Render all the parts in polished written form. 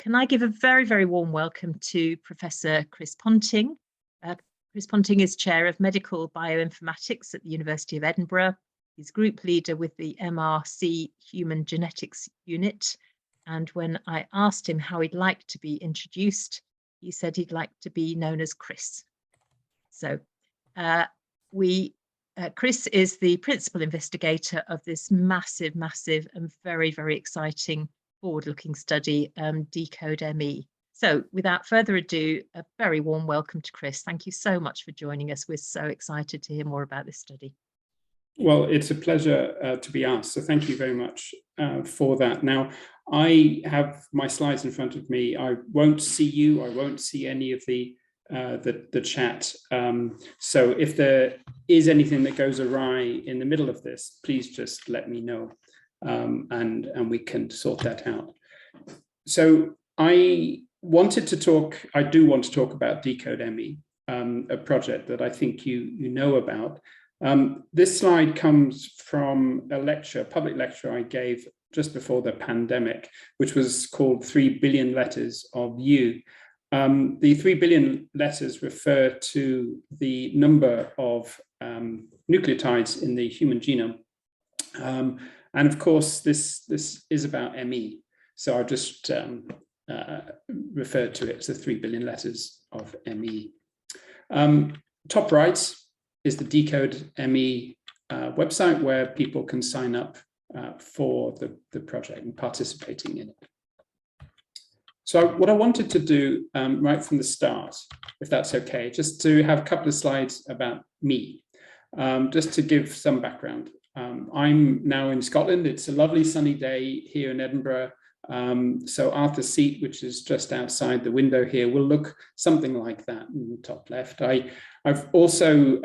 Can I give a very, very warm welcome to Professor Chris Ponting. Chris Ponting is Chair of Medical Bioinformatics at the University of Edinburgh. He's group leader with the MRC Human Genetics Unit. And when I asked him how he'd like to be introduced, he said he'd like to be known as Chris. So Chris is the principal investigator of this massive and very, very exciting forward-looking study, DecodeME. So without further ado, a very warm welcome to Chris. Thank you so much for joining us. We're so excited to hear more about this study. Well, it's a pleasure to be asked. So thank you very much for that. Now, I have my slides in front of me. I won't see you. I won't see any of the chat. So if there is anything that goes awry in the middle of this, please just let me know. And we can sort that out. So I do want to talk about DecodeME, a project that I think you know about. This slide comes from a public lecture I gave just before the pandemic, which was called 3 billion letters of you. The 3 billion letters refer to the number of nucleotides in the human genome. And of course, this is about ME. So I'll just refer to it as the 3 billion letters of ME. Top right is the DecodeME website where people can sign up for the project and participating in it. So what I wanted to do right from the start, if that's okay, just to have a couple of slides about me, just to give some background. I'm now in Scotland. It's a lovely sunny day here in Edinburgh. So Arthur's Seat, which is just outside the window here, will look something like that in the top left. I've also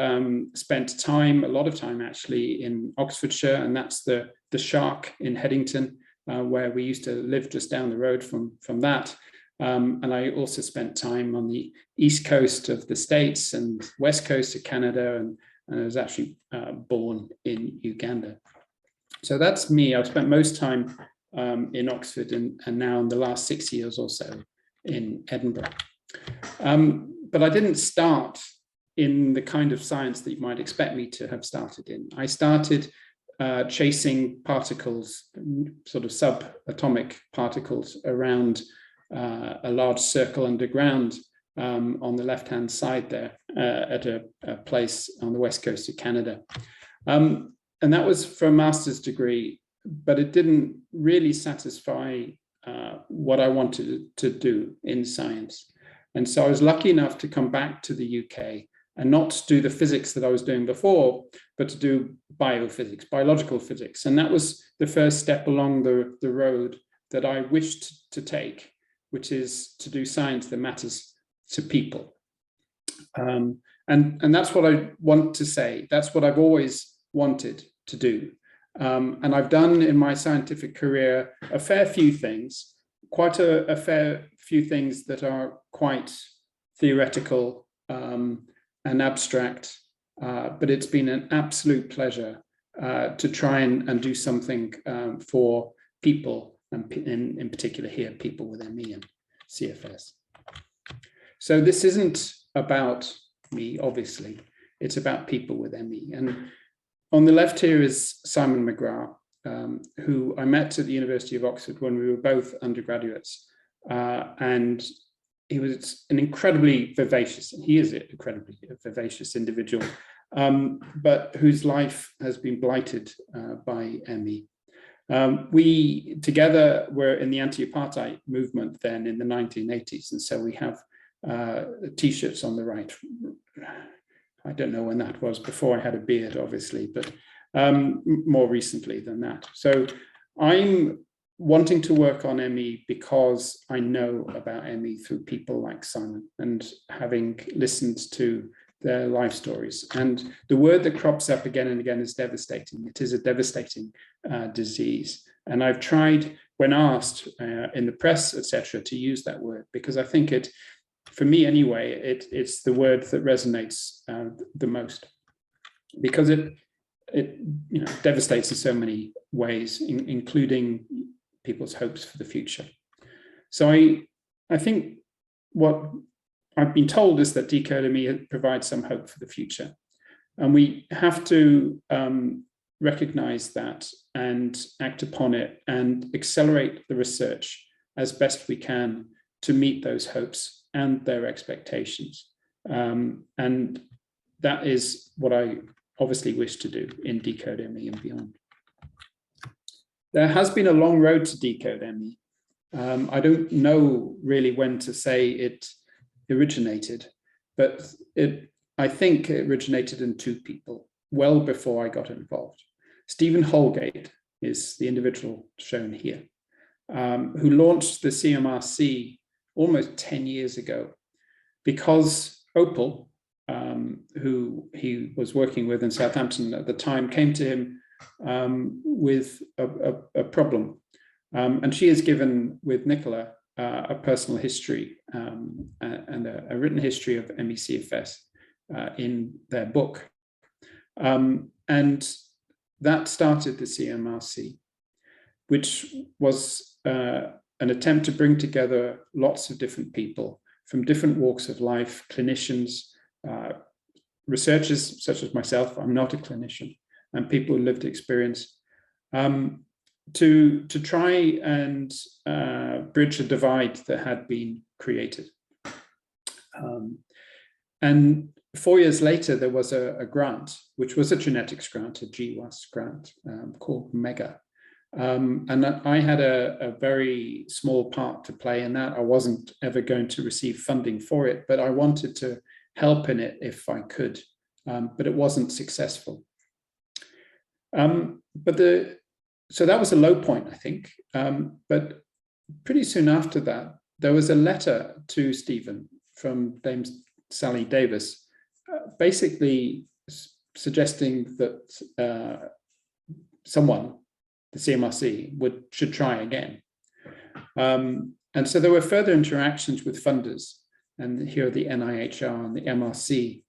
spent a lot of time actually in Oxfordshire, and that's the Shark in Headington, where we used to live just down the road from that. And I also spent time on the east coast of the States and west coast of Canada, and I was actually born in Uganda. So that's me. I've spent most time in Oxford and now in the last 6 years or so in Edinburgh. But I didn't start in the kind of science that you might expect me to have started in. I started chasing particles, sort of subatomic particles around a large circle underground on the left-hand side there at a place on the west coast of Canada. And that was for a master's degree, but it didn't really satisfy what I wanted to do in science. And so I was lucky enough to come back to the UK and not do the physics that I was doing before, but to do biophysics, biological physics. And that was the first step along the road that I wished to take, which is to do science that matters to people. And that's what I want to say. That's what I've always wanted to do. And I've done in my scientific career a fair few things, quite a fair few things that are quite theoretical and abstract, but it's been an absolute pleasure to try and do something for people, and in particular here, people with ME and CFS. So this isn't about me, obviously. It's about people with ME. And on the left here is Simon McGrath, who I met at the University of Oxford when we were both undergraduates. And he was an incredibly vivacious, he is an incredibly vivacious individual, but whose life has been blighted by ME. We together were in the anti-apartheid movement then in the 1980s. And so we have T-shirts on the right. I don't know when that was, before I had a beard, obviously, but more recently than that. So I'm wanting to work on ME because I know about ME through people like Simon and having listened to their life stories. And the word that crops up again and again is devastating. It is a devastating disease. And I've tried, when asked in the press, etc., to use that word because I think it, for me anyway, it's the word that resonates the most, because it devastates in so many ways, including people's hopes for the future. So I think what I've been told is that DecodeME provides some hope for the future. And we have to recognize that and act upon it and accelerate the research as best we can to meet those hopes and their expectations. And that is what I obviously wish to do in DecodeME and beyond. There has been a long road to DecodeME. I don't know really when to say it originated, but I think it originated in two people well before I got involved. Stephen Holgate is the individual shown here, who launched the CMRC almost 10 years ago because Opal, who he was working with in Southampton at the time, came to him with a problem. And she has given, with Nicola, a personal history and a written history of ME CFS in their book. And that started the CMRC, which was an attempt to bring together lots of different people from different walks of life, clinicians, researchers such as myself. I'm not a clinician, and people with lived experience, to try and bridge a divide that had been created. And 4 years later, there was a grant, which was a genetics grant, a GWAS grant called MEGA. And I had a very small part to play in that. I wasn't ever going to receive funding for it, but I wanted to help in it if I could, but it wasn't successful. So that was a low point, I think. But pretty soon after that, there was a letter to Stephen from Dame Sally Davis, basically suggesting that someone, the CMRC, should try again. And so there were further interactions with funders, and here are the NIHR and the MRC,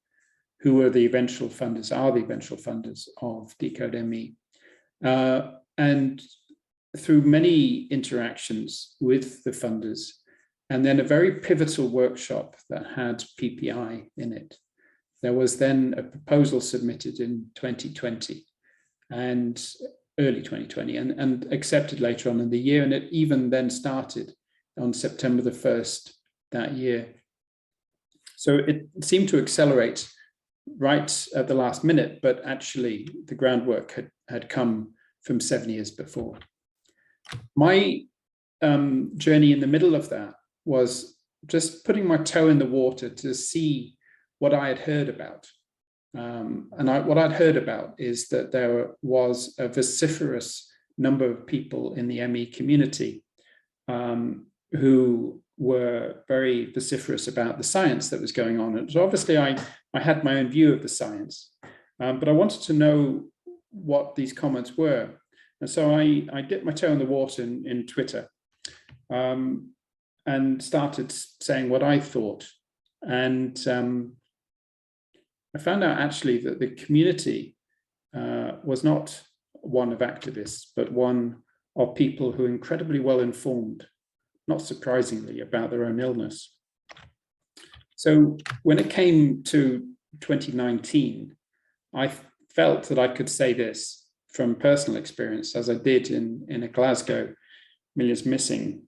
who were the eventual funders, are the eventual funders of DecodeME. And through many interactions with the funders, and then a very pivotal workshop that had PPI in it, there was then a proposal submitted in 2020 and early 2020 and accepted later on in the year. And it even then started on September the 1st that year. So it seemed to accelerate right at the last minute, but actually the groundwork had come from 7 years before. My journey in the middle of that was just putting my toe in the water to see what I had heard about. What I'd heard about is that there was a vociferous number of people in the ME community who were very vociferous about the science that was going on. And so obviously I had my own view of the science, but I wanted to know what these comments were. And so I dipped my toe in the water in Twitter and started saying what I thought. And I found out actually that the community was not one of activists, but one of people who are incredibly well informed, not surprisingly, about their own illness. So when it came to 2019, I felt that I could say this from personal experience, as I did in a Glasgow Millions Missing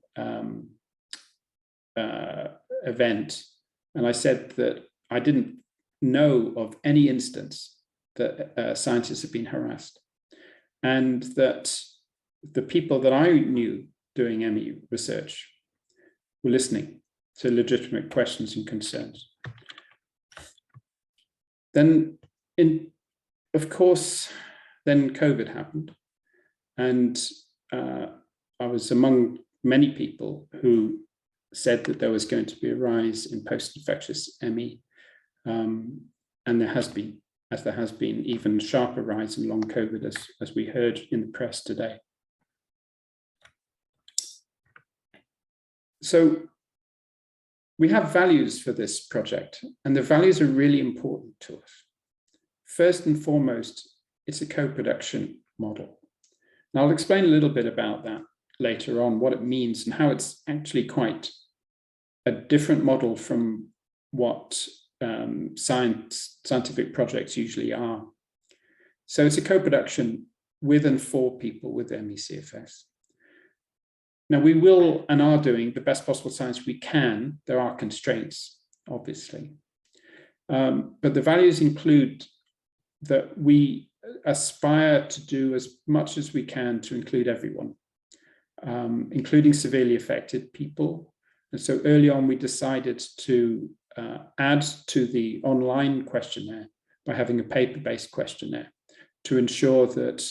event. And I said that I didn't know of any instance that scientists have been harassed, and that the people that I knew doing ME research were listening to legitimate questions and concerns. Then, of course, then COVID happened, and I was among many people who said that there was going to be a rise in post-infectious ME, and there has been, as there has been, even sharper rise in long COVID, as we heard in the press today. So we have values for this project, and the values are really important to us. First and foremost, it's a co-production model. Now I'll explain a little bit about that. later on what it means and how it's actually quite a different model from what scientific projects usually are. So it's a co-production with and for people with ME/CFS. Now we will and are doing the best possible science we can. There are constraints, obviously. But the values include that we aspire to do as much as we can to include everyone, including severely affected people. And so early on, we decided to add to the online questionnaire by having a paper-based questionnaire to ensure that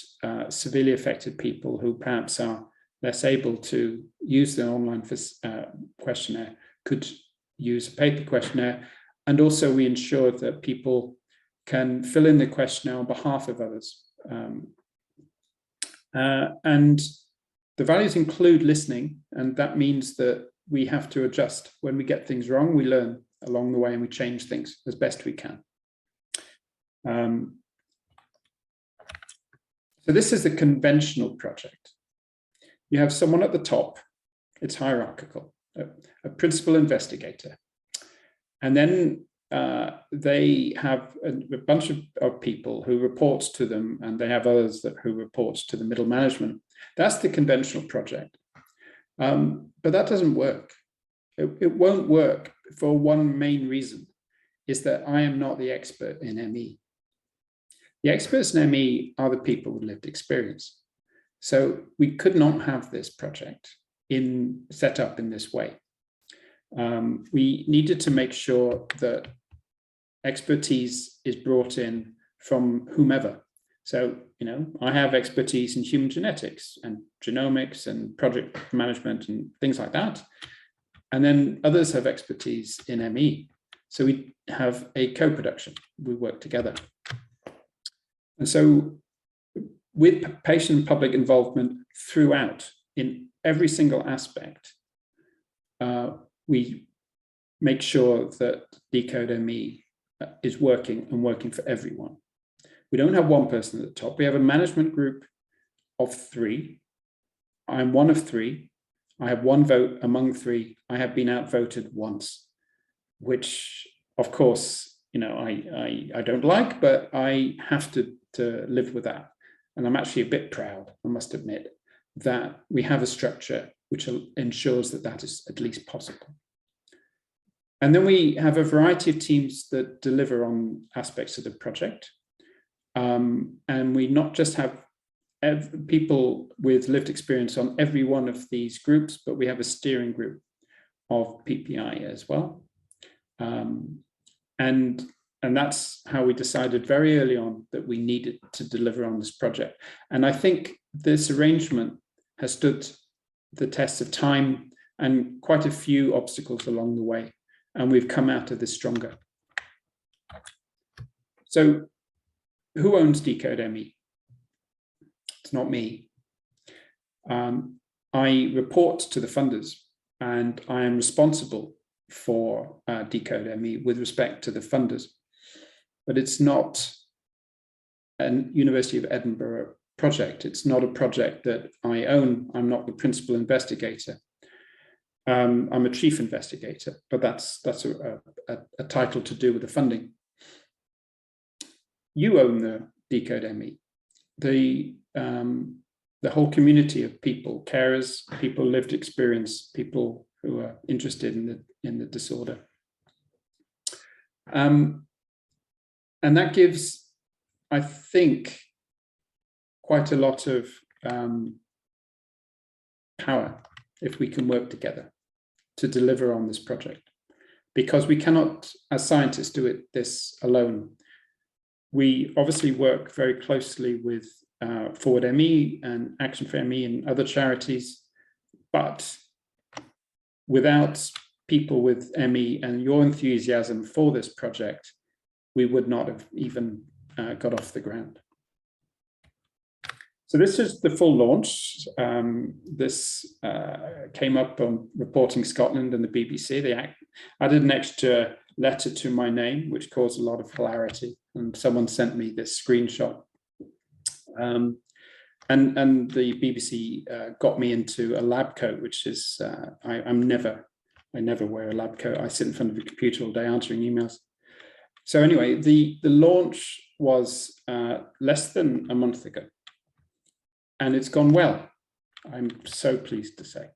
severely affected people who perhaps are less able to use the online questionnaire could use a paper questionnaire. And also we ensured that people can fill in the questionnaire on behalf of others. And the values include listening, and that means that we have to adjust. When we get things wrong, we learn along the way and we change things as best we can. So this is the conventional project. You have someone at the top, it's hierarchical, a principal investigator. And then they have a bunch of people who report to them, and they have others who report to the middle management. That's the conventional project. But that doesn't work. It won't work for one main reason, is that I am not the expert in ME. The experts in ME are the people with lived experience. So we could not have this project set up in this way. We needed to make sure that expertise is brought in from whomever. So, I have expertise in human genetics and genomics and project management and things like that. And then others have expertise in ME. So we have a co-production, we work together. And so with patient and public involvement throughout, in every single aspect, we make sure that DecodeME is working and working for everyone. We don't have one person at the top. We have a management group of 3. I'm one of 3. I have 1 vote among 3. I have been outvoted once, which, of course, I don't like, but I have to live with that. And I'm actually a bit proud, I must admit, that we have a structure which ensures that that is at least possible. And then we have a variety of teams that deliver on aspects of the project. And we not just have people with lived experience on every one of these groups, but we have a steering group of PPI as well. And that's how we decided very early on that we needed to deliver on this project. And I think this arrangement has stood the test of time and quite a few obstacles along the way. And we've come out of this stronger. So who owns DecodeME? It's not me. I report to the funders, and I am responsible for DecodeME with respect to the funders. But it's not a University of Edinburgh project. It's not a project that I own. I'm not the principal investigator. I'm a chief investigator, but that's a title to do with the funding. You own the DecodeME. The whole community of people, carers, people lived experience, people who are interested in the disorder. And that gives, I think, quite a lot of power if we can work together to deliver on this project, because we cannot, as scientists, do this alone. We obviously work very closely with Forward ME and Action for ME and other charities, but without people with ME and your enthusiasm for this project, we would not have even got off the ground. So this is the full launch. This came up on Reporting Scotland and the BBC. They added an extra letter to my name, which caused a lot of hilarity. And someone sent me this screenshot. And the BBC got me into a lab coat, which is, I never wear a lab coat. I sit in front of a computer all day answering emails. So anyway, the launch was less than a month ago, and it's gone well. I'm so pleased to say.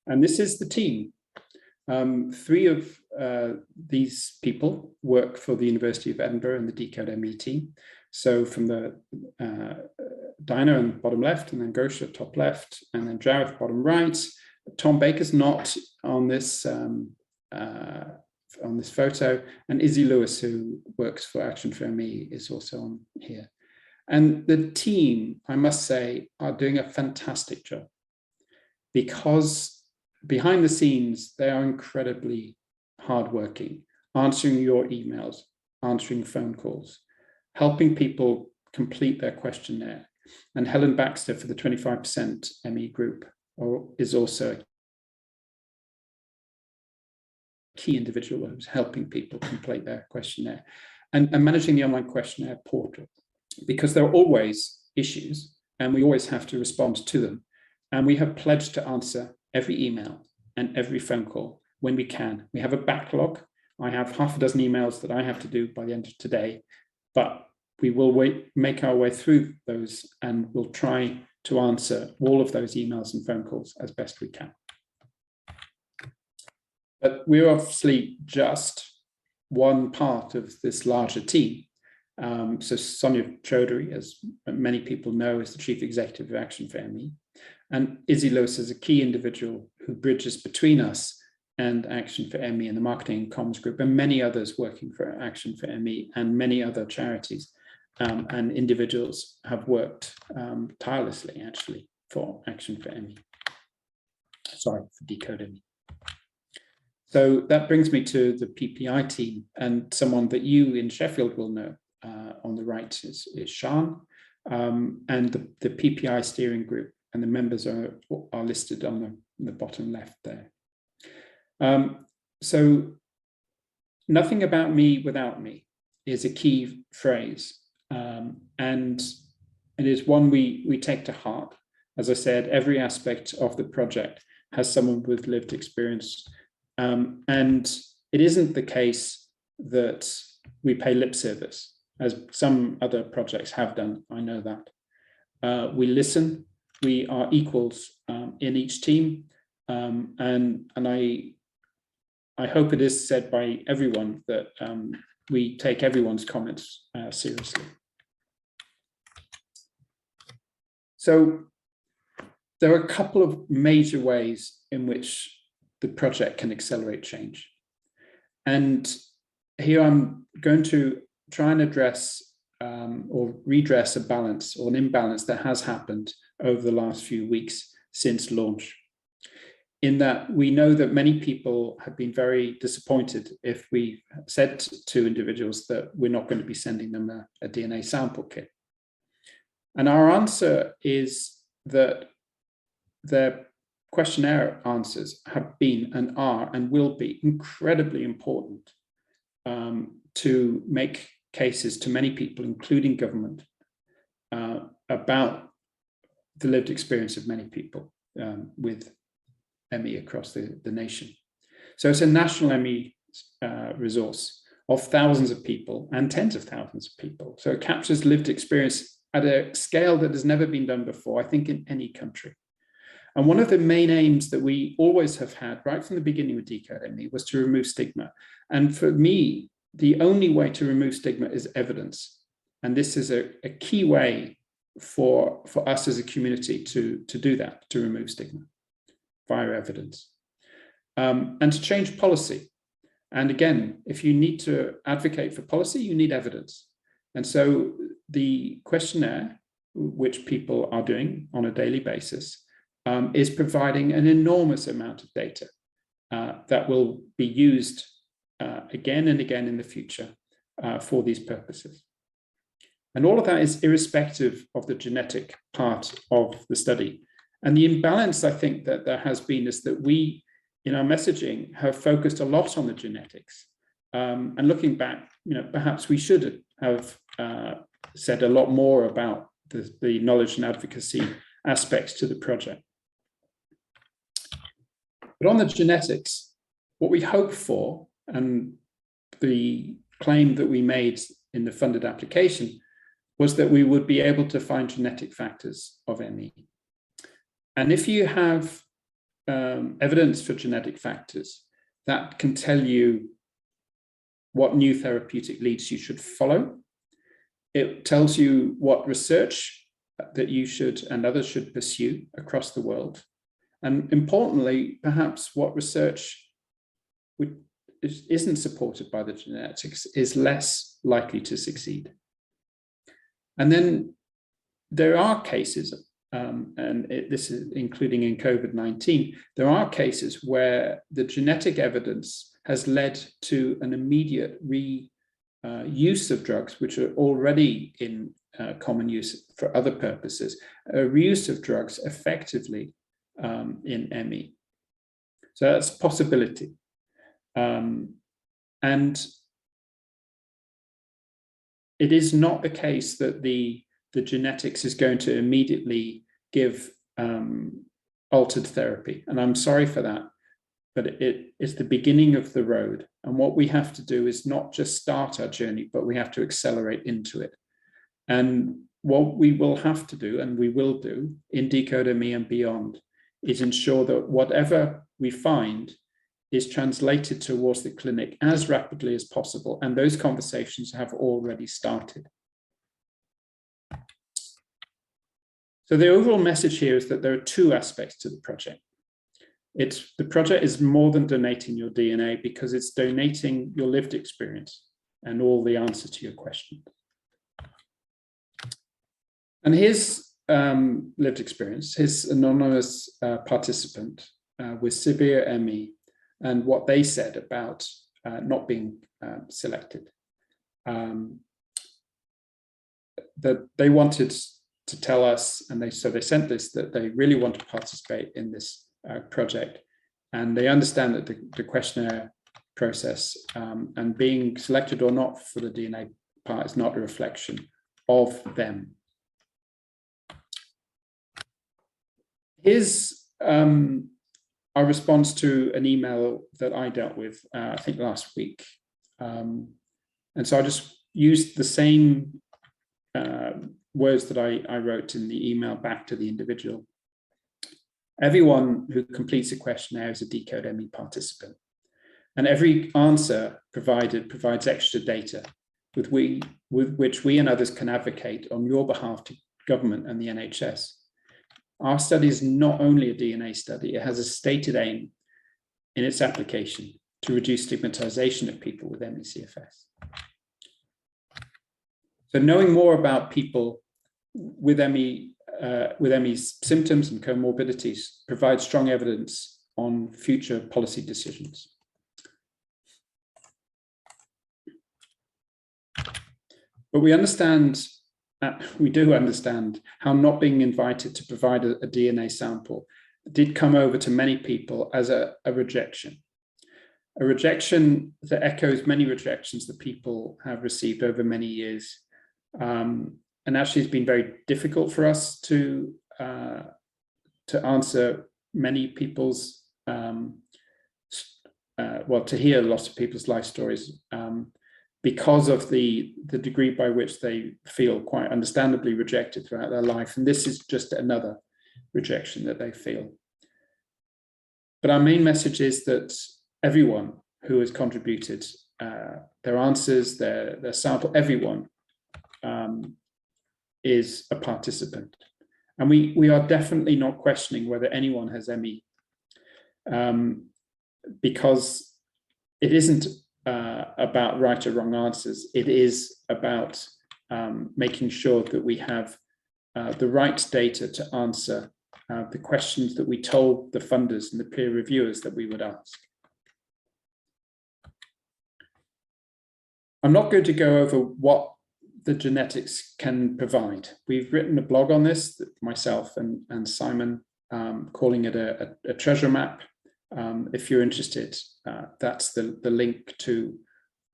And this is the team. 3 of these people work for the University of Edinburgh and the DecodeME team. So from the Dinah on the bottom left, and then Gosha top left, and then Jareth bottom right. Tom Baker's not on this photo, and Izzy Lewis, who works for Action for ME, is also on here. And the team, I must say, are doing a fantastic job, because behind the scenes, they are incredibly hardworking, answering your emails, answering phone calls, helping people complete their questionnaire. And Helen Baxter for the 25% ME group is also a key individual who's helping people complete their questionnaire and managing the online questionnaire portal, because there are always issues and we always have to respond to them. And we have pledged to answer every email and every phone call when we can. We have a backlog. I have half a dozen emails that I have to do by the end of today, but we will make our way through those, and we'll try to answer all of those emails and phone calls as best we can. But we're obviously just one part of this larger team. So Sonia Chaudhary, as many people know, is the Chief Executive of Action for ME. And Izzy Lewis is a key individual who bridges between us and Action for ME and the Marketing and Comms Group, and many others working for Action for ME, and many other charities and individuals have worked tirelessly, actually, for Action for ME. Sorry, for DecodeME. So that brings me to the PPI team, and someone that you in Sheffield will know. On the right is Sean, and the PPI steering group, and the members are listed on the bottom left there. So nothing about me without me is a key phrase, and it is one we take to heart. As I said, every aspect of the project has someone with lived experience, and it isn't the case that we pay lip service, as some other projects have done. I know that. We listen, we are equals in each team, and I hope it is said by everyone that we take everyone's comments seriously. So there are a couple of major ways in which the project can accelerate change. And here I'm going to try and address or redress a balance or an imbalance that has happened over the last few weeks since launch. In that we know that many people have been very disappointed if we said to individuals that we're not going to be sending them a DNA sample kit. And our answer is that their questionnaire answers have been and are and will be incredibly important to make cases to many people, including government, about the lived experience of many people with ME across the nation. So it's a national ME resource of thousands of people and tens of thousands of people. So it captures lived experience at a scale that has never been done before, I think, in any country. And one of the main aims that we always have had right from the beginning with DecodeME was to remove stigma. And for me, the only way to remove stigma is evidence. And this is a key way for us as a community to do that, to remove stigma via evidence. And to change policy. And again, if you need to advocate for policy, you need evidence. And so the questionnaire, which people are doing on a daily basis, is providing an enormous amount of data that will be used again and again in the future for these purposes. And all of that is irrespective of the genetic part of the study. And the imbalance, I think, that there has been is that we, in our messaging, have focused a lot on the genetics. And looking back, perhaps we should have said a lot more about the knowledge and advocacy aspects to the project. But on the genetics, what we hope for, and the claim that we made in the funded application, was that we would be able to find genetic factors of ME. And if you have evidence for genetic factors, that can tell you what new therapeutic leads you should follow. It tells you what research that you should and others should pursue across the world. And importantly, perhaps what research isn't supported by the genetics is less likely to succeed. And then there are cases, this is including in COVID-19, there are cases where the genetic evidence has led to an immediate reuse of drugs, which are already in common use for other purposes, a reuse of drugs effectively in ME. So that's a possibility. And it is not the case that the genetics is going to immediately give altered therapy. And I'm sorry for that, but it is the beginning of the road. And what we have to do is not just start our journey, but we have to accelerate into it. And what we will have to do, and we will do in DecodeME and beyond, is ensure that whatever we find is translated towards the clinic as rapidly as possible. And those conversations have already started. So the overall message here is that there are two aspects to the project. The project is more than donating your DNA, because it's donating your lived experience and all the answers to your questions. And his lived experience, his anonymous participant with severe ME, and what they said about not being selected. That they wanted to tell us, and so they sent this, that they really want to participate in this project, and they understand that the questionnaire process and being selected or not for the DNA part is not a reflection of them. Here's our response to an email that I dealt with, I think last week. And so I just used the same words that I wrote in the email back to the individual. Everyone who completes a questionnaire is a DecodeME participant. And every answer provides extra data with which we and others can advocate on your behalf to government and the NHS. Our study is not only a DNA study, it has a stated aim in its application to reduce stigmatization of people with ME/CFS. So knowing more about people with ME's symptoms and comorbidities provides strong evidence on future policy decisions. But we do understand how not being invited to provide a DNA sample did come over to many people as a rejection. A rejection that echoes many rejections that people have received over many years. And actually it's been very difficult for us to answer many people's, to hear lots of people's life stories because of the degree by which they feel quite understandably rejected throughout their life. And this is just another rejection that they feel. But our main message is that everyone who has contributed their answers, their sample, everyone is a participant. And we are definitely not questioning whether anyone has ME, because it isn't about right or wrong answers. It is about making sure that we have the right data to answer the questions that we told the funders and the peer reviewers that we would ask. I'm not going to go over what the genetics can provide. We've written a blog on this, myself and Simon, calling it a treasure map. If you're interested, that's the link to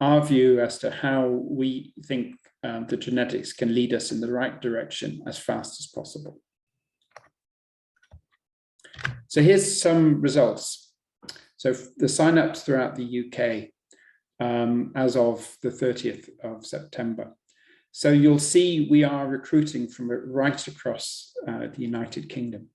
our view as to how we think the genetics can lead us in the right direction as fast as possible. So here's some results. So the sign-ups throughout the UK as of the 30th of September. So you'll see we are recruiting from right across the United Kingdom,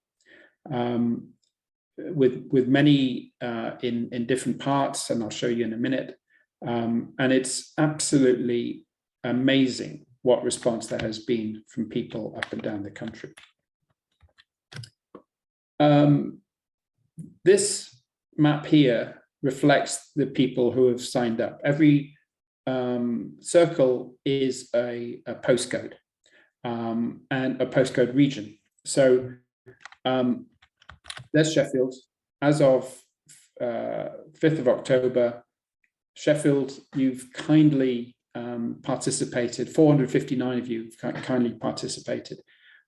with many in different parts, and I'll show you in a minute. And it's absolutely amazing what response there has been from people up and down the country. This map here reflects the people who have signed up. Every circle is a postcode and a postcode region. So there's Sheffield. As of 5th of October, Sheffield, you've kindly participated. 459 of you have kindly participated.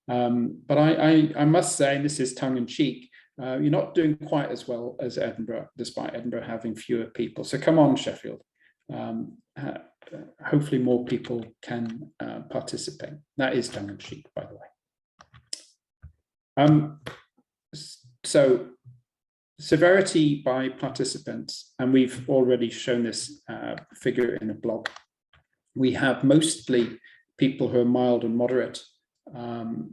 But I must say, and this is tongue-in-cheek, you're not doing quite as well as Edinburgh, despite Edinburgh having fewer people. So come on, Sheffield. Hopefully more people can participate. That is tongue-in-cheek, by the way. So severity by participants, and we've already shown this figure in a blog. We have mostly people who are mild and moderate. 12%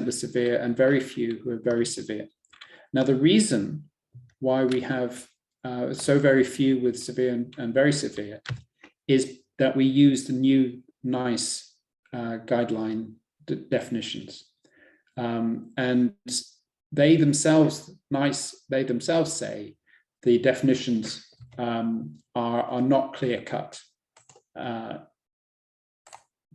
were severe, and very few who are very severe. Now, the reason why we have so very few with severe and very severe is that we used the new NICE guideline definitions. And they themselves, NICE, they themselves say the definitions are not clear-cut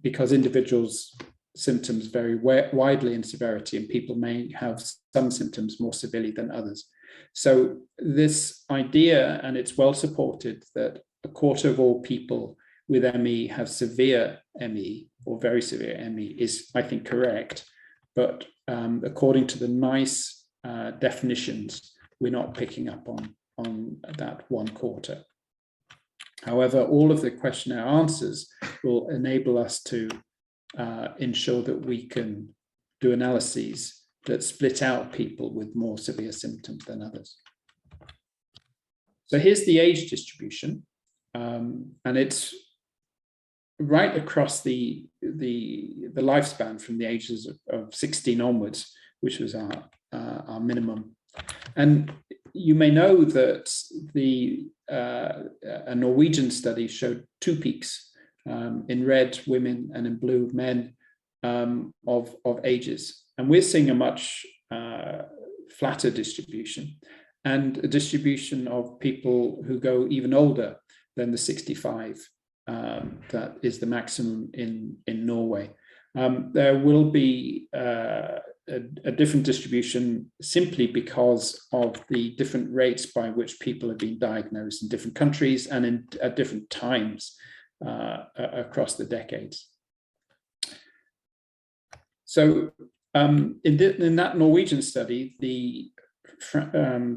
because individuals' symptoms vary widely in severity, and people may have some symptoms more severely than others. So this idea, and it's well supported, that a quarter of all people with ME have severe ME or very severe ME is, I think, correct. But according to the NICE definitions, we're not picking up on that 1/4. However, all of the questionnaire answers will enable us to ensure that we can do analyses that split out people with more severe symptoms than others. So here's the age distribution, and it's right across the lifespan from the ages of 16 onwards, which was our minimum. And you may know that a Norwegian study showed 2 peaks, in red women and in blue men, of ages. And we're seeing a much flatter distribution, and a distribution of people who go even older than the 65. That is the maximum in Norway. There will be a different distribution simply because of the different rates by which people have been diagnosed in different countries and at different times across the decades. So in that Norwegian study, the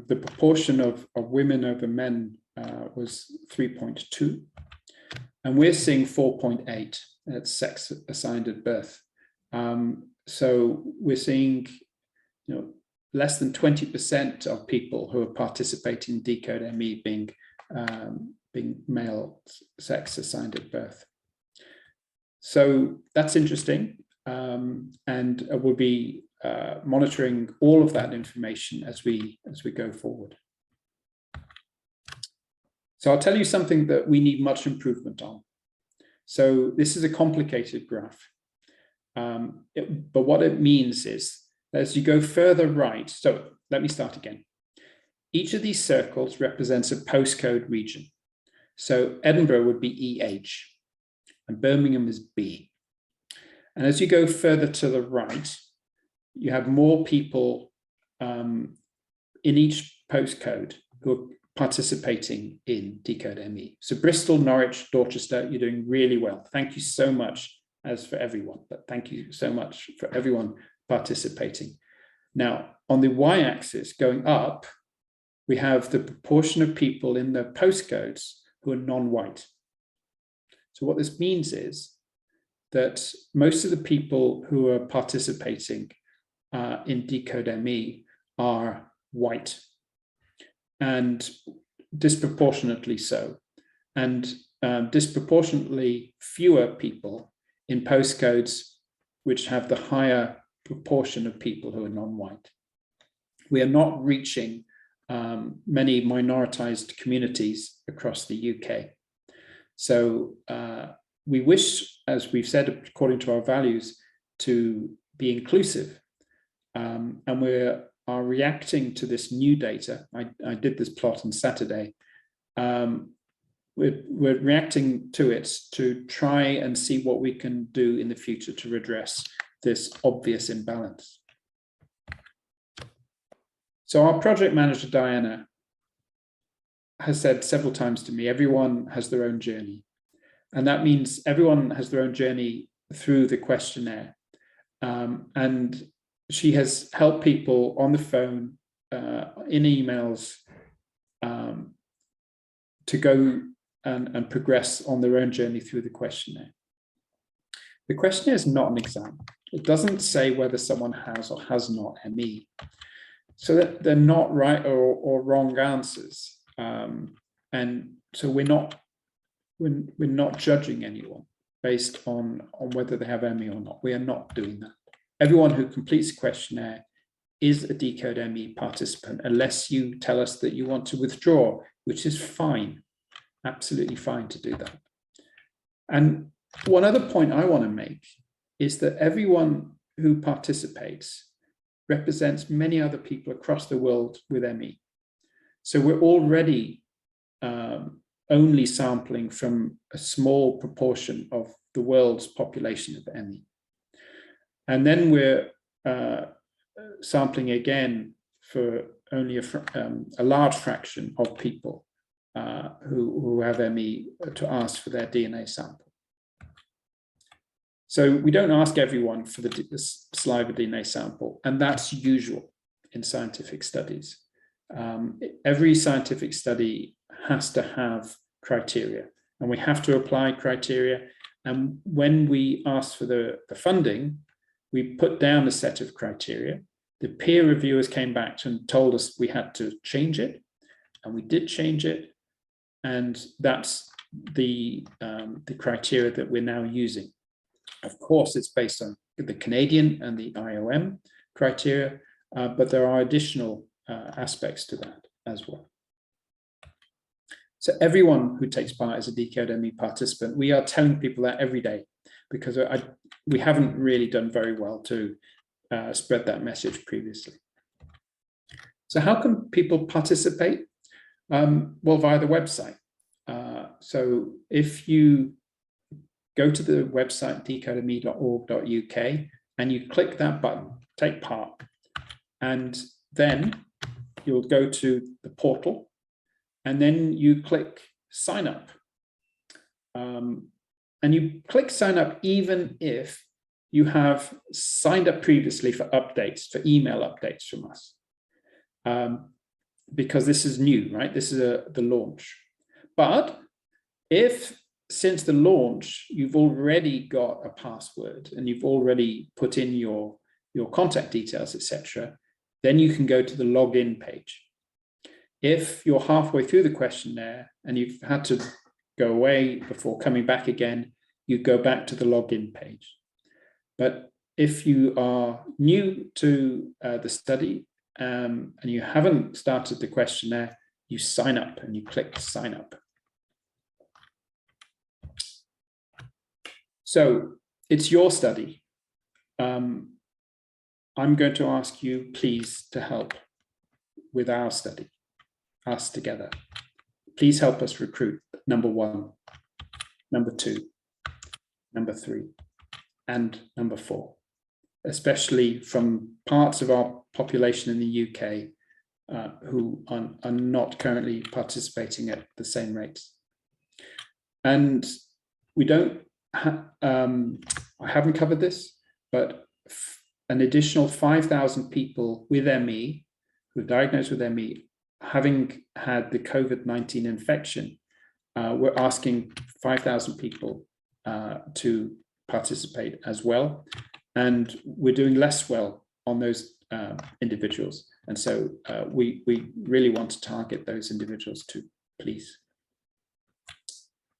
proportion of women over men was 3.2, and we're seeing 4.8 at sex assigned at birth. So we're seeing, less than 20% of people who are participating in DecodeME being male sex assigned at birth. So that's interesting, and we'll be monitoring all of that information as we go forward. So I'll tell you something that we need much improvement on. So this is a complicated graph, but what it means is as you go further right, so let me start again. Each of these circles represents a postcode region. So Edinburgh would be EH, and Birmingham is B. And as you go further to the right, you have more people in each postcode who are participating in DecodeME. So Bristol, Norwich, Dorchester, you're doing really well. Thank you so much, as for everyone, but thank you so much for everyone participating. Now, on the y-axis going up, we have the proportion of people in the postcodes who are non-white. So what this means is that most of the people who are participating in DecodeME are white, and disproportionately so, and disproportionately fewer people in postcodes which have the higher proportion of people who are non-white. We are not reaching many minoritized communities across the UK. So we wish, as we've said, according to our values, to be inclusive. And we are reacting to this new data. I did this plot on Saturday. We're reacting to it to try and see what we can do in the future to redress this obvious imbalance. So our project manager, Diana, has said several times to me, everyone has their own journey. And that means everyone has their own journey through the questionnaire. And she has helped people on the phone, in emails, to go and progress on their own journey through the questionnaire. The questionnaire is not an exam. It doesn't say whether someone has or has not ME. So that they're not right or wrong answers. And so we're not judging anyone based on whether they have ME or not. We are not doing that. Everyone who completes the questionnaire is a DecodeME participant, unless you tell us that you want to withdraw, which is fine, absolutely fine to do that. And one other point I want to make is that everyone who participates represents many other people across the world with ME. So we're already only sampling from a small proportion of the world's population of ME. And then we're sampling again for only a large fraction of people who have ME to ask for their DNA sample. So we don't ask everyone for the saliva DNA sample, and that's usual in scientific studies. Every scientific study has to have criteria, and we have to apply criteria. And when we asked for the funding, we put down a set of criteria. The peer reviewers came back and told us we had to change it, and we did change it. And that's the criteria that we're now using. Of course, it's based on the Canadian and the IOM criteria, but there are additional aspects to that as well. So everyone who takes part as a DecodeME participant, we are telling people that every day, because we haven't really done very well to spread that message previously. So how can people participate? Well, via the website. So if you go to the website decodeme.org.uk and you click that button, take part, and then you'll go to the portal, and then you click sign up. And you click sign up even if you have signed up previously for updates, for email updates from us. Because this is new, right? This is the launch. But if since the launch, you've already got a password and you've already put in your contact details, etc., then you can go to the login page. If you're halfway through the questionnaire and you've had to go away before coming back again, you go back to the login page. But if you are new to the study and you haven't started the questionnaire, you sign up and you click sign up. So it's your study. I'm going to ask you, please, to help with our study, us together. Please help us recruit number 1, number 2, number 3, and number 4, especially from parts of our population in the UK who are not currently participating at the same rates. And we don't, I haven't covered this, but an additional 5,000 people with ME, who are diagnosed with ME, having had the COVID-19 infection, we're asking 5,000 people to participate as well. And we're doing less well on those individuals. And so we really want to target those individuals too, please.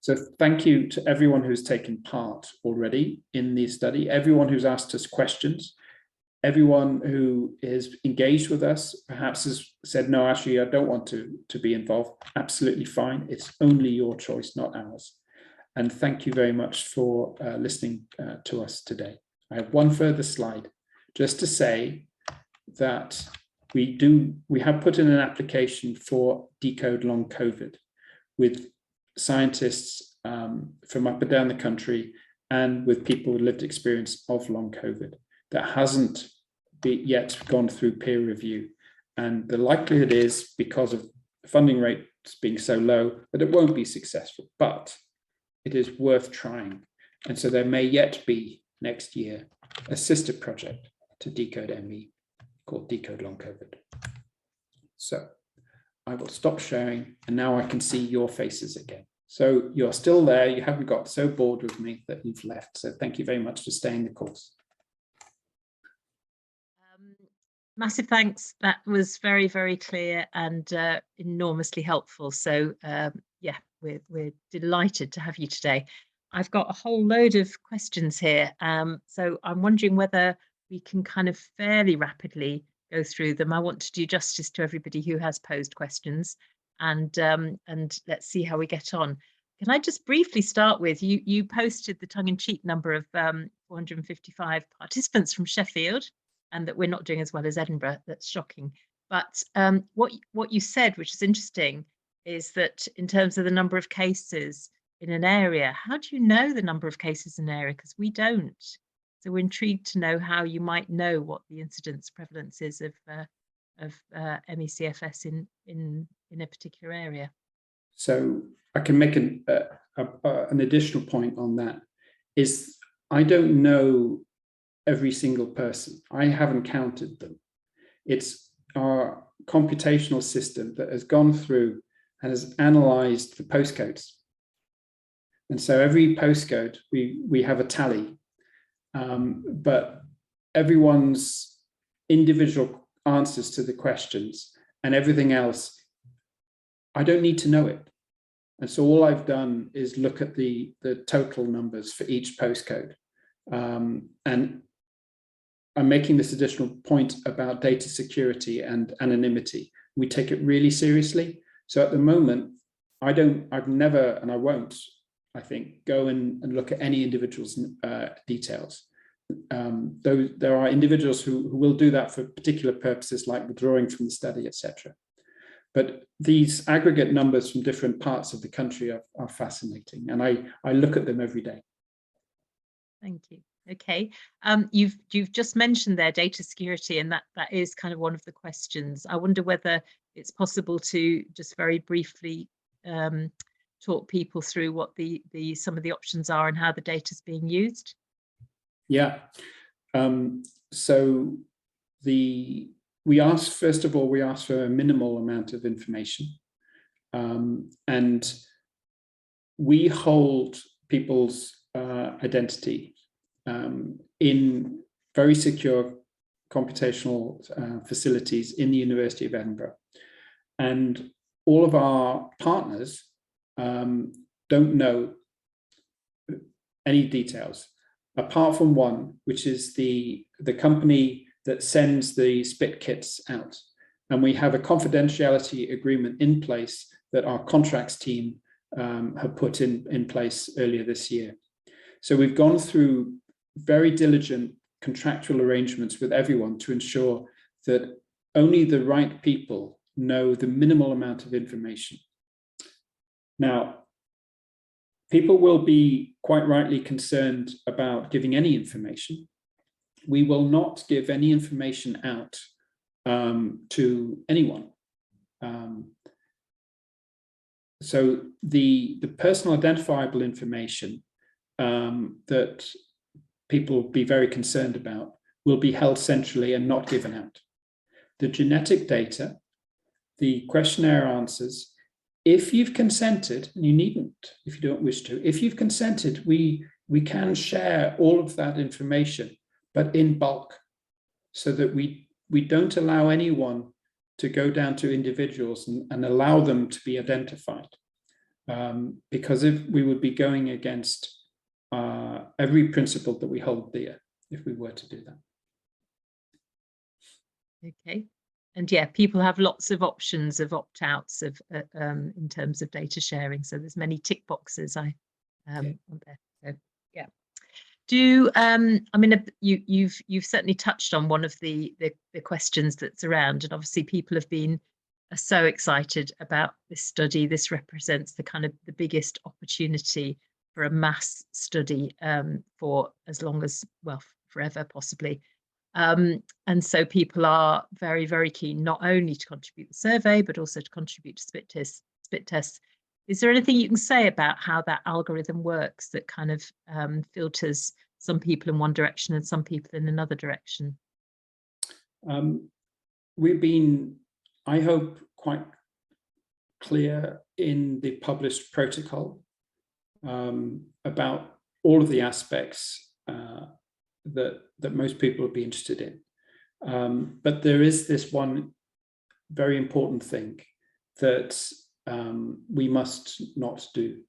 So thank you to everyone who's taken part already in the study, everyone who's asked us questions, everyone who is engaged with us, perhaps has said, no, actually, I don't want to be involved. Absolutely fine. It's only your choice, not ours. And thank you very much for listening to us today. I have one further slide just to say that we have put in an application for Decode Long COVID with scientists from up and down the country and with people with lived experience of long COVID that hasn't yet gone through peer review. And the likelihood is, because of funding rates being so low, that it won't be successful, but it is worth trying. And so there may yet be next year a sister project to DecodeME called Decode Long COVID. So I will stop sharing, and now I can see your faces again. So you're still there, you haven't got so bored with me that you've left. So thank you very much for staying the course. Massive thanks. That was very, very clear and enormously helpful. So yeah, we're delighted to have you today. I've got a whole load of questions here. So I'm wondering whether we can kind of fairly rapidly go through them. I want to do justice to everybody who has posed questions, and let's see how we get on. Can I just briefly start with, you posted the tongue-in-cheek number of 455 participants from Sheffield, and that we're not doing as well as Edinburgh. That's shocking. But what you said, which is interesting, is that in terms of the number of cases in an area, how do you know the number of cases in an area? Because we don't. So we're intrigued to know how you might know what the incidence prevalence is of ME/CFS in a particular area. So I can make an additional point on that. Is I don't know every single person. I haven't counted them. It's our computational system that has gone through and has analyzed the postcodes. And so every postcode, we have a tally, but everyone's individual answers to the questions and everything else, I don't need to know it. And so all I've done is look at the total numbers for each postcode. And I'm making this additional point about data security and anonymity. We take it really seriously. So at the moment, I've never, and I won't, I think, go and look at any individual's details. Though there are individuals who will do that for particular purposes, like withdrawing from the study, etc. But these aggregate numbers from different parts of the country are fascinating, and I look at them every day. Thank you. Okay, you've just mentioned there data security, and that is kind of one of the questions. I wonder whether it's possible to just very briefly talk people through what some of the options are and how the data is being used. Yeah. So we asked, first of all, we asked for a minimal amount of information, and we hold people's identity in very secure computational facilities in the University of Edinburgh. And all of our partners don't know any details, apart from one, which is the company that sends the spit kits out. And we have a confidentiality agreement in place that our contracts team have put in place earlier this year. So we've gone through very diligent contractual arrangements with everyone to ensure that only the right people know the minimal amount of information. Now, people will be quite rightly concerned about giving any information. We will not give any information out to anyone. So the personal identifiable information that people will be very concerned about will be held centrally and not given out. The genetic data, the questionnaire answers, if you've consented, and you needn't if you don't wish to, if you've consented, we can share all of that information, but in bulk, so that we don't allow anyone to go down to individuals and allow them to be identified. Because if we would be going against every principle that we hold dear if we were to do that. Okay. And yeah, people have lots of options of opt-outs of in terms of data sharing. So there's many tick boxes on there. So yeah. I mean, you've certainly touched on one of the questions that's around, and obviously people have been so excited about this study. This represents the kind of the biggest opportunity for a mass study for as long as, well, forever possibly. And so people are very, very keen not only to contribute the survey, but also to contribute to spit tests. Is there anything you can say about how that algorithm works that kind of filters some people in one direction and some people in another direction? We've been, I hope, quite clear in the published protocol about all of the aspects that most people would be interested in. But there is this one very important thing that we must not do.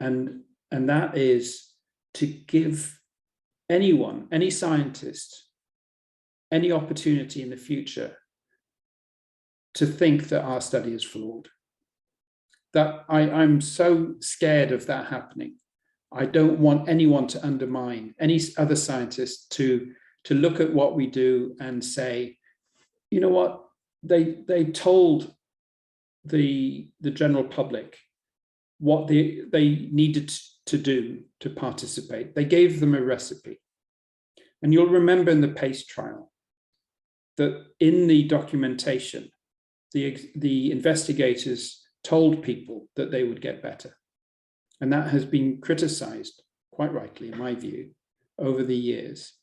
And that is to give anyone, any scientist, any opportunity in the future to think that our study is flawed. That I'm so scared of that happening. I don't want anyone to undermine any other scientist to look at what we do and say, you know what, they told the general public what they needed to do to participate. They gave them a recipe. And you'll remember in the PACE trial that in the documentation, the investigators told people that they would get better. And that has been criticized, quite rightly, in my view, over the years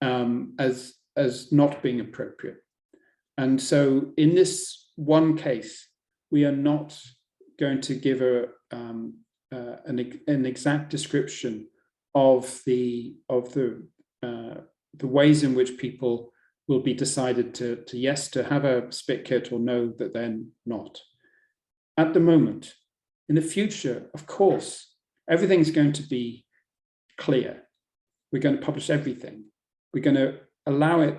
as not being appropriate. And so in this one case, we are not going to give an exact description of the ways in which people will be decided to yes, to have a spit kit, or no, that they're not. At the moment, in the future, of course, everything's going to be clear. We're going to publish everything. We're going to allow it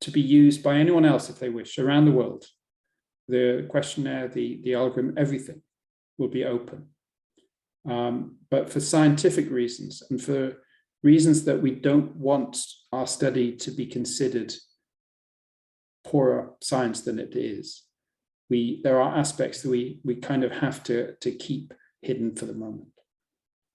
to be used by anyone else if they wish around the world. The questionnaire, the algorithm, everything will be open. But for scientific reasons and for reasons that we don't want our study to be considered poorer science than it is, there are aspects that we kind of have to keep hidden for the moment.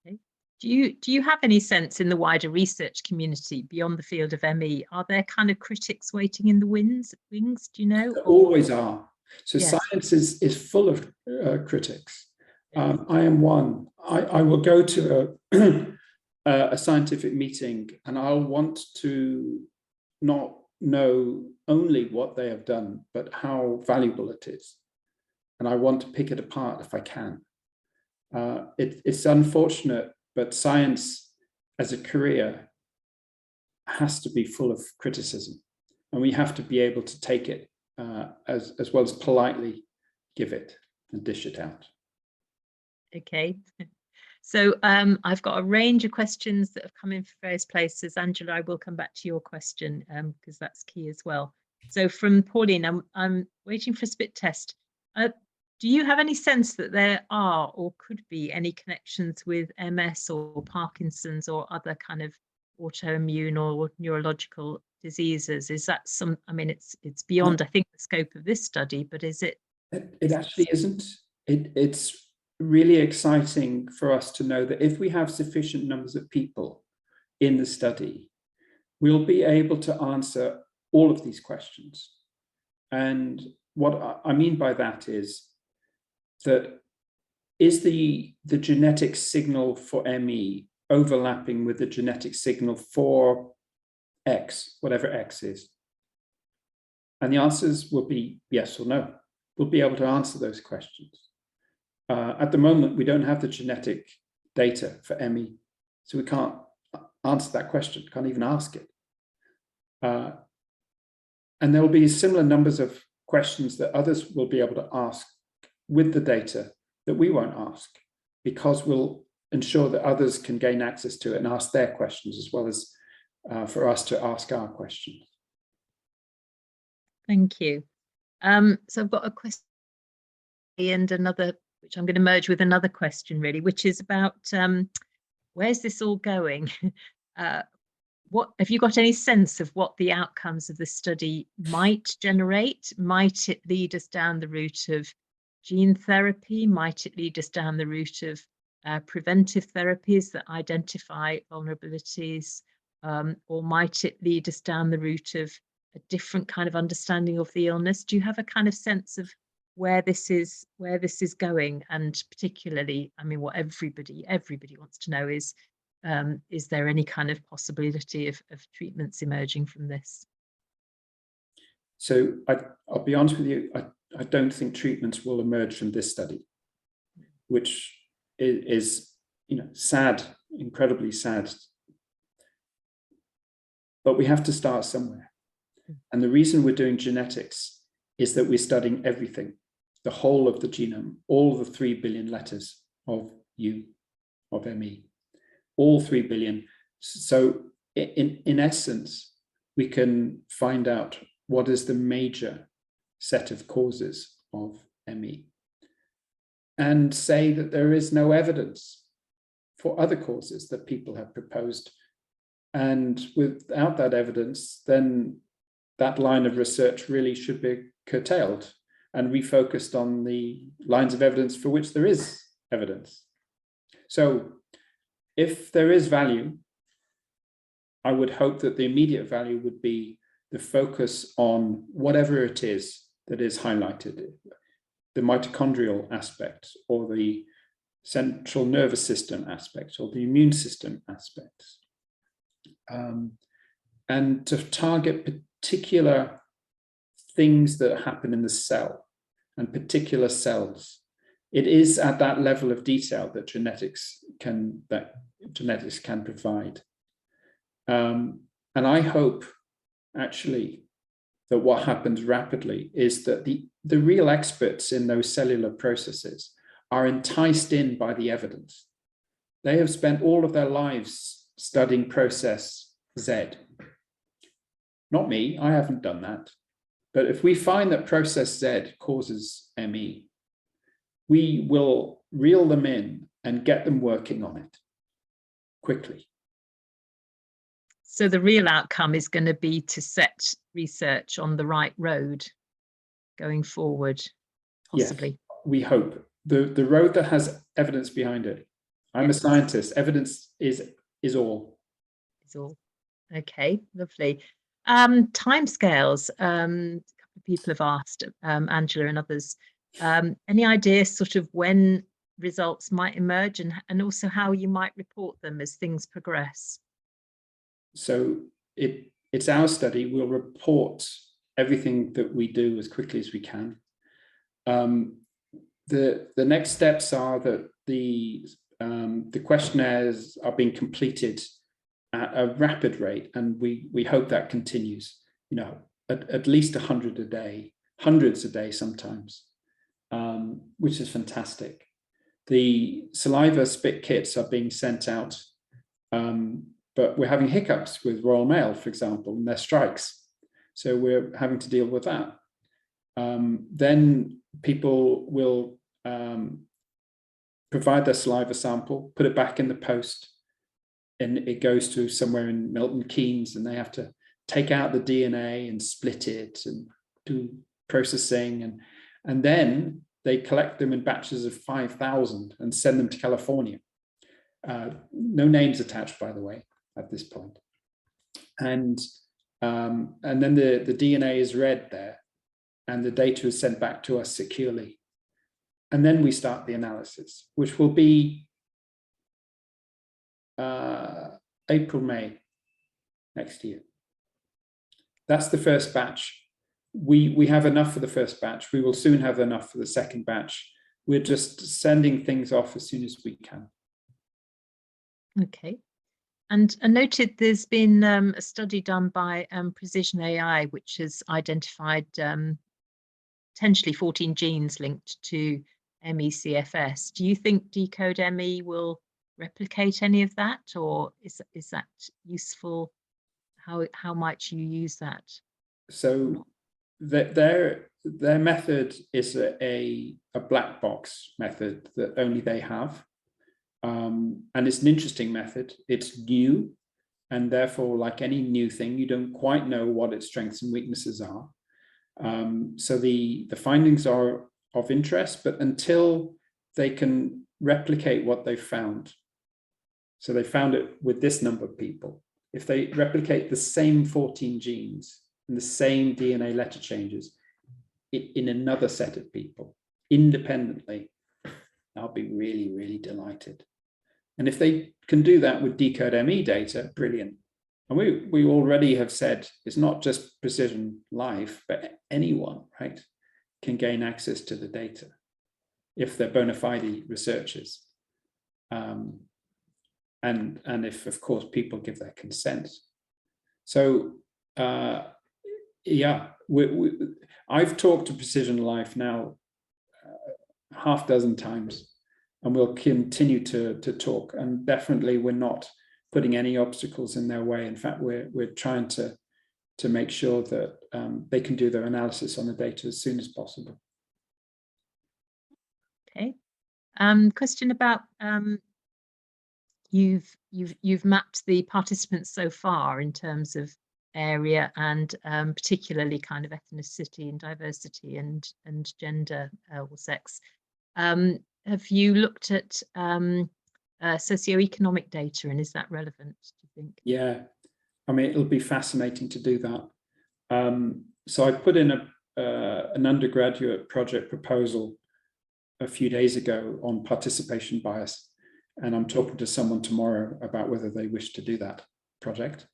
Okay. Do you have any sense in the wider research community beyond the field of ME? Are there kind of critics waiting in the wings? Do you know? There always are. So yes. Science is full of critics. I am one. I will go to a scientific meeting and I'll want to not know only what they have done, but how valuable it is. And I want to pick it apart if I can. It's unfortunate, but science as a career has to be full of criticism. And we have to be able to take it as well as politely give it and dish it out. Okay. So I've got a range of questions that have come in from various places. Angela, I will come back to your question because that's key as well. So from Pauline, I'm waiting for a spit test. Do you have any sense that there are or could be any connections with MS or Parkinson's or other kind of autoimmune or neurological diseases? Is that I mean, it's beyond, I think, the scope of this study, but is it? It actually isn't. It's really exciting for us to know that if we have sufficient numbers of people in the study, we'll be able to answer all of these questions. And what I mean by that is that is the genetic signal for ME overlapping with the genetic signal for X, whatever X is? And the answers will be yes or no. We'll be able to answer those questions. At the moment, we don't have the genetic data for ME, so we can't answer that question, can't even ask it. And there will be similar numbers of questions that others will be able to ask with the data that we won't ask, because we'll ensure that others can gain access to it and ask their questions, as well as for us to ask our questions. Thank you. So I've got a question and another, which I'm going to merge with another question, really, which is about where's this all going? What have you got any sense of what the outcomes of the study might generate? Might it lead us down the route of gene therapy? Might it lead us down the route of preventive therapies that identify vulnerabilities? Or might it lead us down the route of a different kind of understanding of the illness? Do you have a kind of sense of where this is going? And particularly, I mean, what everybody wants to know is there any kind of possibility of treatments emerging from this? So I'll be honest with you, I don't think treatments will emerge from this study, which is sad, incredibly sad. But we have to start somewhere. And the reason we're doing genetics is that we're studying everything, the whole of the genome, all the 3 billion letters of ME. All 3 billion. So in essence, we can find out what is the major set of causes of ME and say that there is no evidence for other causes that people have proposed. And without that evidence, then that line of research really should be curtailed and refocused on the lines of evidence for which there is evidence. So if there is value, I would hope that the immediate value would be the focus on whatever it is that is highlighted, the mitochondrial aspect, or the central nervous system aspect, or the immune system aspects, and to target particular things that happen in the cell and particular cells. It is at that level of detail that genetics can provide. And I hope, actually, that what happens rapidly is that the real experts in those cellular processes are enticed in by the evidence. They have spent all of their lives studying process Z. Not me, I haven't done that. But if we find that process Z causes ME, we will reel them in and get them working on it quickly. So the real outcome is going to be to set research on the right road going forward, possibly. Yes, we hope. The road that has evidence behind it. I'm a scientist. Evidence is all. Is all. Okay, lovely. Timescales. A couple of people have asked, Angela and others. Any ideas sort of when results might emerge and also how you might report them as things progress? So it's our study. We'll report everything that we do as quickly as we can. The next steps are that the questionnaires are being completed at a rapid rate, and we hope that continues. At least 100 a day, hundreds a day sometimes, which is fantastic. The saliva spit kits are being sent out, but we're having hiccups with Royal Mail, for example, and their strikes. So we're having to deal with that. Then people will provide their saliva sample, put it back in the post, and it goes to somewhere in Milton Keynes, and they have to take out the DNA and split it and do processing. And then they collect them in batches of 5,000 and send them to California. No names attached, by the way, at this point. And then the DNA is read there, and the data is sent back to us securely. And then we start the analysis, which will be April, May next year. That's the first batch. We have enough for the first batch. We will soon have enough for the second batch. we're just sending things off as soon as we can. Okay. And I noted there's been a study done by Precision AI, which has identified potentially 14 genes linked to ME/CFS. Do you think DecodeME will replicate any of that, or is that useful? How might you use that? So their method is a black box method that only they have. And it's an interesting method. It's new, and therefore, like any new thing, you don't quite know what its strengths and weaknesses are. So the findings are of interest, but until they can replicate what they found, so they found it with this number of people, if they replicate the same 14 genes and the same DNA letter changes in another set of people independently, I'll be really, really delighted. And if they can do that with DecodeME data, brilliant. And we already have said it's not just Precision Life, but anyone, right, can gain access to the data if they're bona fide researchers. And if, of course, people give their consent. So, yeah, I've talked to Precision Life now half dozen times, and we'll continue to talk. And definitely, we're not putting any obstacles in their way. In fact, we're trying to make sure that they can do their analysis on the data as soon as possible. Okay. Question about you've mapped the participants so far in terms of area and particularly kind of ethnicity and diversity and gender or sex. Have you looked at socioeconomic data, and is that relevant, do you think? Yeah, I mean, it'll be fascinating to do that. So I put in an undergraduate project proposal a few days ago on participation bias, and I'm talking to someone tomorrow about whether they wish to do that project.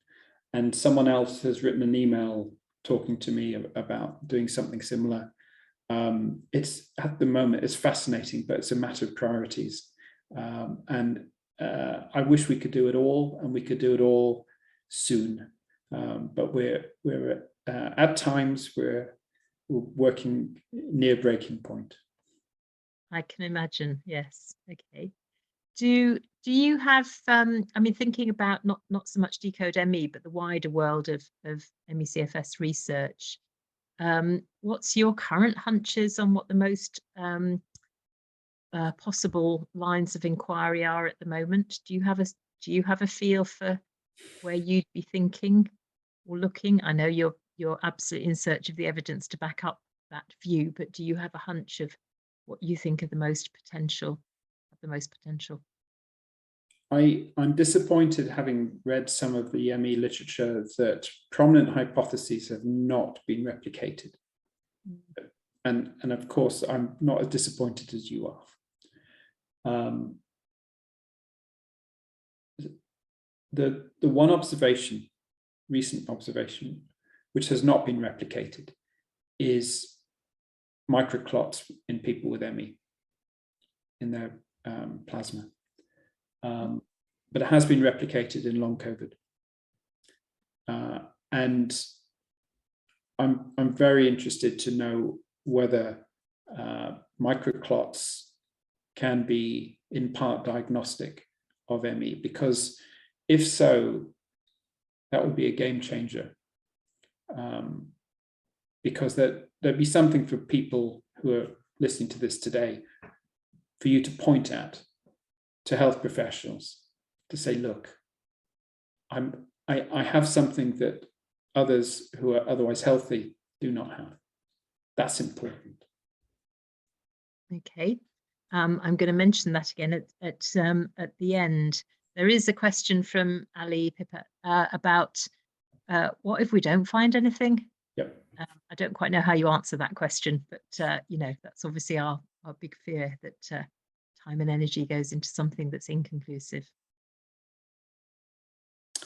And someone else has written an email talking to me about doing something similar. It's at the moment, it's fascinating, but it's a matter of priorities. And I wish we could do it all, and we could do it all soon. But we're at times we're working near breaking point. I can imagine. Yes. Okay. Do you have? I mean, thinking about not so much DecodeME, but the wider world of ME/CFS research. What's your current hunches on what the most possible lines of inquiry are at the moment? Do you have a feel for where you'd be thinking or looking? I know you're absolutely in search of the evidence to back up that view, but do you have a hunch of what you think are the most potential? I'm disappointed, having read some of the ME literature, that prominent hypotheses have not been replicated. And of course, I'm not as disappointed as you are. The one observation, recent observation, which has not been replicated is microclots in people with ME in their plasma. But it has been replicated in long COVID. And I'm very interested to know whether microclots can be in part diagnostic of ME, because if so, that would be a game changer. Because there'd be something for people who are listening to this today for you to point at, to health professionals, to say, look, I have something that others who are otherwise healthy do not have. That's important. Okay, I'm going to mention that again at the end. There is a question from Ali Pippa about what if we don't find anything? Yep. I don't quite know how you answer that question, but you know, that's obviously our big fear, that time and energy goes into something that's inconclusive.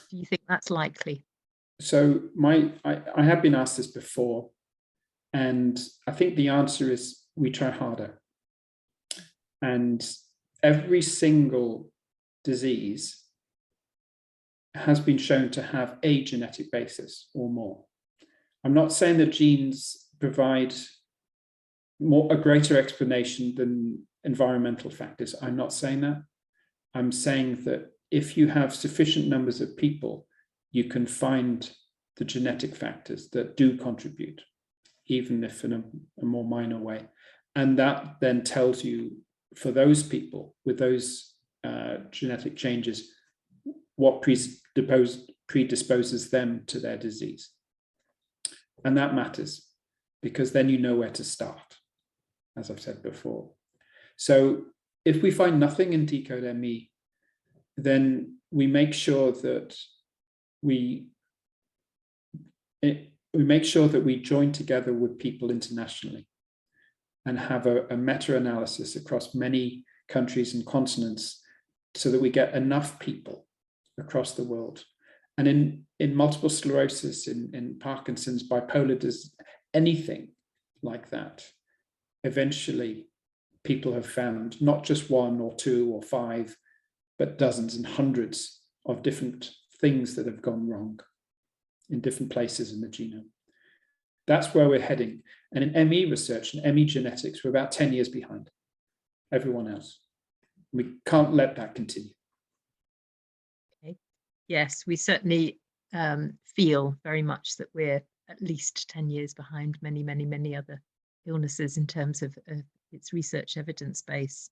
Do you think that's likely? So I have been asked this before, and I think the answer is we try harder. And every single disease has been shown to have a genetic basis or more. I'm not saying that genes provide a greater explanation than environmental factors. I'm not saying that. I'm saying that if you have sufficient numbers of people, you can find the genetic factors that do contribute, even if in a more minor way. And that then tells you, for those people with those genetic changes, what predisposes them to their disease. And that matters, because then you know where to start, as I've said before. So if we find nothing in DecodeME, then we make sure that we join together with people internationally and have a meta-analysis across many countries and continents, so that we get enough people across the world. And in multiple sclerosis, in Parkinson's, bipolar, anything like that, eventually people have found not just one or two or five, but dozens and hundreds of different things that have gone wrong in different places in the genome. That's where we're heading. And in ME research and ME genetics, we're about 10 years behind everyone else. We can't let that continue. Okay. Yes, we certainly feel very much that we're at least 10 years behind many, many, many other illnesses in terms of its research evidence base.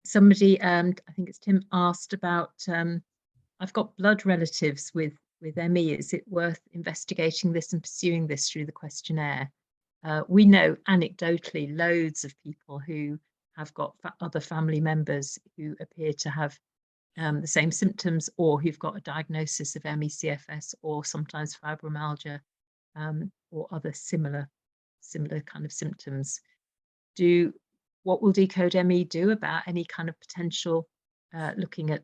Somebody, I think it's Tim, asked about, I've got blood relatives with ME. Is it worth investigating this and pursuing this through the questionnaire? We know anecdotally loads of people who have got other family members who appear to have the same symptoms, or who've got a diagnosis of ME CFS, or sometimes fibromyalgia, or other similar kind of symptoms. What will DecodeME do about any kind of potential looking at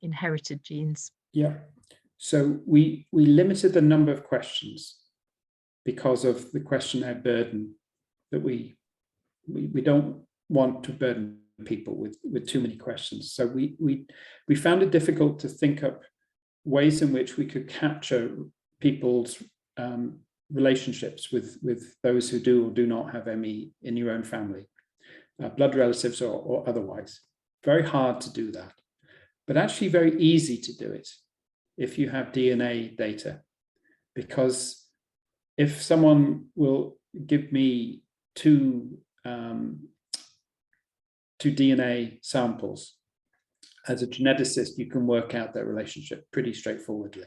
inherited genes? Yeah, so we limited the number of questions because of the questionnaire burden, that we don't want to burden people with too many questions. So we found it difficult to think up ways in which we could capture people's relationships with those who do or do not have ME in your own family, blood relatives or otherwise. Very hard to do that, but actually very easy to do it if you have DNA data. Because if someone will give me two DNA samples, as a geneticist, you can work out their relationship pretty straightforwardly.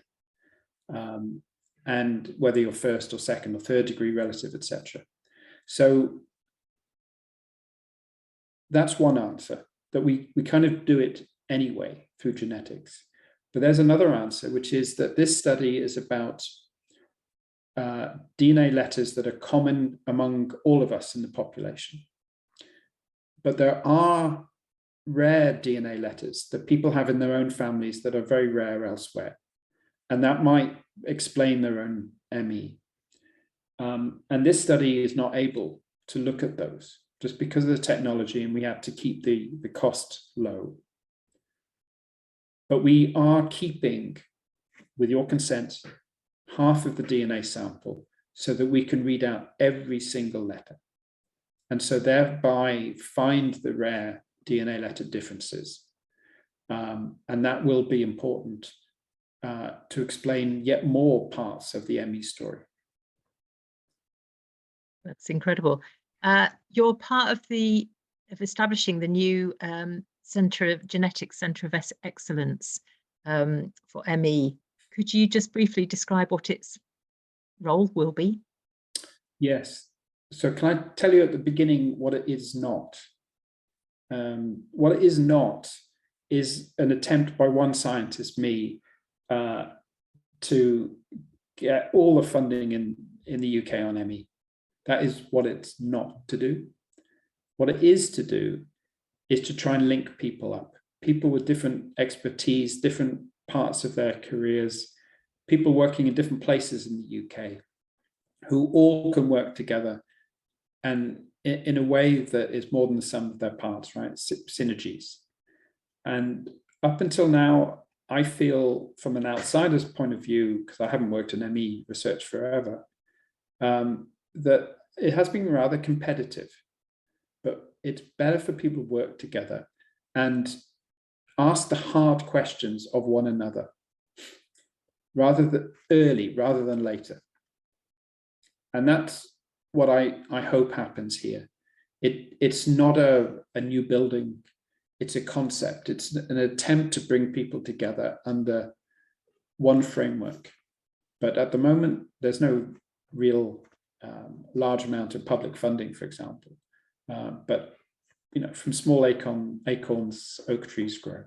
And whether you're first or second or third degree relative, etc. So that's one answer, that we kind of do it anyway through genetics. But there's another answer, which is that this study is about DNA letters that are common among all of us in the population. But there are rare DNA letters that people have in their own families that are very rare elsewhere. And that might explain their own ME. And this study is not able to look at those just because of the technology, and we have to keep the cost low. But we are keeping, with your consent, half of the DNA sample so that we can read out every single letter. And so thereby find the rare DNA letter differences. And that will be important to explain yet more parts of the ME story. That's incredible. You're part of establishing the new Genetics Centre of Excellence for ME. Could you just briefly describe what its role will be? Yes. So can I tell you at the beginning what it is not? What it is not is an attempt by one scientist, me, to get all the funding in the UK on ME. That is what it's not to do. What it is to do is to try and link people up, people with different expertise, different parts of their careers, people working in different places in the UK, who all can work together and in a way that is more than the sum of their parts, right? Synergies. And up until now, I feel from an outsider's point of view, because I haven't worked in ME research forever, that it has been rather competitive, but it's better for people to work together and ask the hard questions of one another rather than later. And that's what I hope happens here. It's not a new building, it's a concept. It's an attempt to bring people together under one framework. But at the moment, there's no real large amount of public funding, for example. But from small acorns, oak trees grow.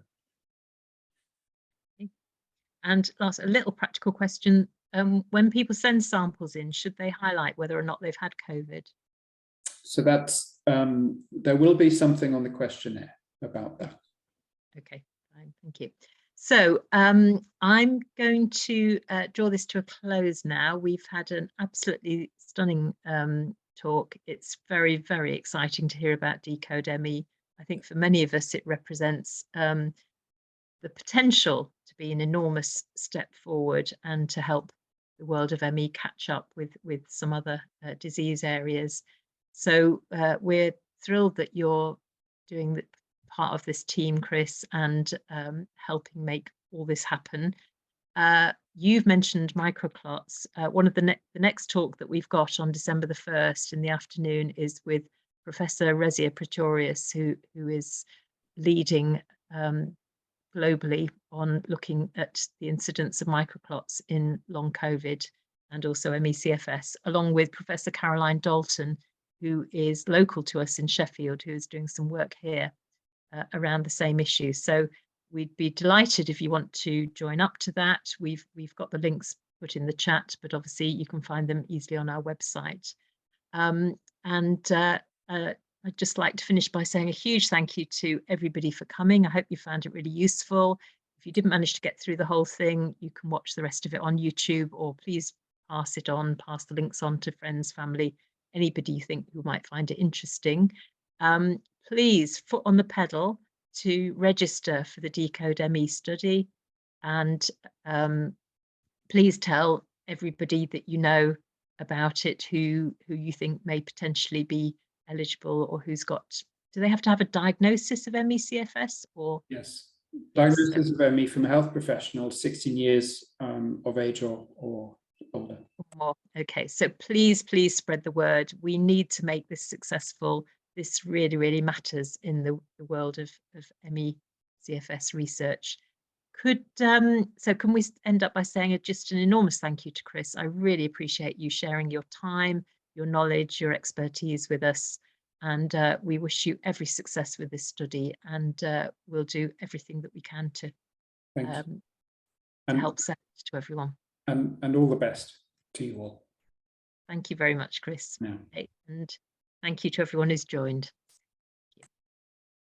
And last, a little practical question. When people send samples in, should they highlight whether or not they've had COVID? So that's, there will be something on the questionnaire about that. Okay, fine, thank you. So I'm going to draw this to a close now. We've had an absolutely stunning talk. It's very, very exciting to hear about DecodeME. I think for many of us, it represents the potential to be an enormous step forward and to help the world of ME catch up with some other disease areas. So we're thrilled that you're doing part of this team, Chris, and helping make all this happen. You've mentioned microclots. One of the next talk that we've got on December the 1st in the afternoon is with Professor Rezia Pretorius, who is leading globally on looking at the incidence of microclots in long COVID and also ME/CFS, along with Professor Caroline Dalton, who is local to us in Sheffield, who is doing some work here around the same issue. So we'd be delighted if you want to join up to that. We've got the links put in the chat, but obviously you can find them easily on our website. I'd just like to finish by saying a huge thank you to everybody for coming. I hope you found it really useful. If you didn't manage to get through the whole thing, you can watch the rest of it on YouTube, or please pass it on, pass the links on to friends, family, anybody you think who might find it interesting. Please, foot on the pedal to register for the DecodeME study, and please tell everybody that you know about it who you think may potentially be eligible, or who's got, do they have to have a diagnosis of ME/CFS or? Yes, diagnosis of ME from a health professional, 16 years of age or older. Okay, so please spread the word. We need to make this successful. This really, really matters in the world of ME/CFS research. So can we end up by saying just an enormous thank you to Chris. I really appreciate you sharing your time, your knowledge, your expertise with us, and we wish you every success with this study, and we'll do everything that we can to help send it to everyone. And all the best to you all. Thank you very much, Chris. Yeah. And thank you to everyone who's joined.